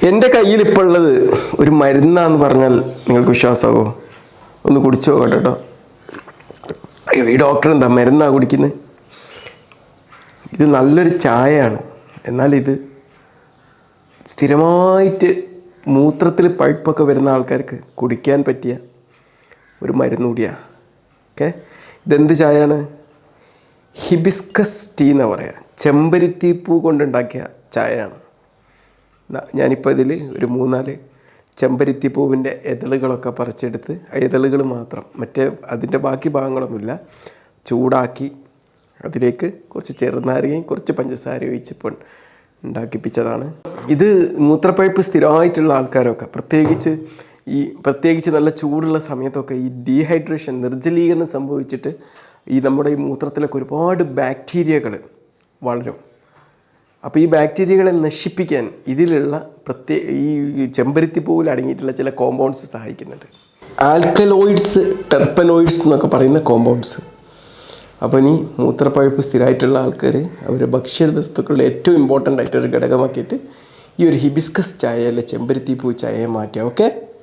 എൻ്റെ കയ്യിൽ ഇപ്പോൾ ഉള്ളത് ഒരു മരുന്നാന്ന് പറഞ്ഞാൽ നിങ്ങൾക്ക് വിശ്വാസമാവോ? ഒന്ന് കുടിച്ചു നോക്കട്ടെ കേട്ടോ. അയ്യോ, ഈ ഡോക്ടർ എന്താ മരുന്നാണ് കുടിക്കുന്നത്? ഇത് നല്ലൊരു ചായയാണ്. എന്നാൽ ഇത് സ്ഥിരമായിട്ട് മൂത്രത്തിൽ പഴുപ്പൊക്കെ വരുന്ന ആൾക്കാർക്ക് കുടിക്കാൻ പറ്റിയ ഒരു മരുന്ന് കൂടിയാണ്. ഓക്കെ, ഇതെന്ത് ചായയാണ്? ഹിബിസ്കസ് ടീ എന്ന് പറയാം. ചെമ്പരത്തി പൂ കൊണ്ടുണ്ടാക്കിയ ചായയാണ്. ഞാനിപ്പോൾ ഇതിൽ ഒരു 3-4 ചെമ്പരത്തി പൂവിൻ്റെ ഇതളുകളൊക്കെ പറിച്ചെടുത്ത്, ആ ഇതളുകൾ മാത്രം, മറ്റേ അതിൻ്റെ ബാക്കി ഭാഗങ്ങളൊന്നുമില്ല, ചൂടാക്കി അതിലേക്ക് കുറച്ച് ചെറുനാരങ്ങയും കുറച്ച് പഞ്ചസാരയും ഒഴിച്ചിപ്പോൾ ഉണ്ടാക്കിപ്പിച്ചതാണ്. ഇത് മൂത്രപ്പഴുപ്പ് സ്ഥിരമായിട്ടുള്ള ആൾക്കാരൊക്കെ, പ്രത്യേകിച്ച് നല്ല ചൂടുള്ള സമയത്തൊക്കെ ഈ ഡീഹൈഡ്രേഷൻ, നിർജ്ജലീകരണം സംഭവിച്ചിട്ട് ഈ നമ്മുടെ ഈ മൂത്രത്തിലൊക്കെ ഒരുപാട് ബാക്ടീരിയകൾ വളരും. അപ്പോൾ ഈ ബാക്ടീരിയകളെ നശിപ്പിക്കാൻ ഇതിലുള്ള ഈ ചെമ്പരത്തി പൂവിൽ അടങ്ങിയിട്ടുള്ള ചില കോമ്പൗണ്ട്സ് സഹായിക്കുന്നുണ്ട്. ആൽക്കലോയിഡ്സ്, ടെർപ്പനോയിഡ്സ് എന്നൊക്കെ പറയുന്ന കോമ്പൗണ്ട്സ്. അപ്പോൾ ഇനി മൂത്രപ്പഴുപ്പ് സ്ഥിരമായിട്ടുള്ള ആൾക്കാർ അവരുടെ ഭക്ഷ്യവസ്തുക്കളുടെ ഏറ്റവും ഇമ്പോർട്ടൻ്റ് ആയിട്ടൊരു ഘടകമാക്കിയിട്ട് ഈ ഒരു ഹിബിസ്കസ് ചായ അല്ലെ ചെമ്പരത്തി പൂ ചായയെ മാറ്റുക. ഓക്കെ.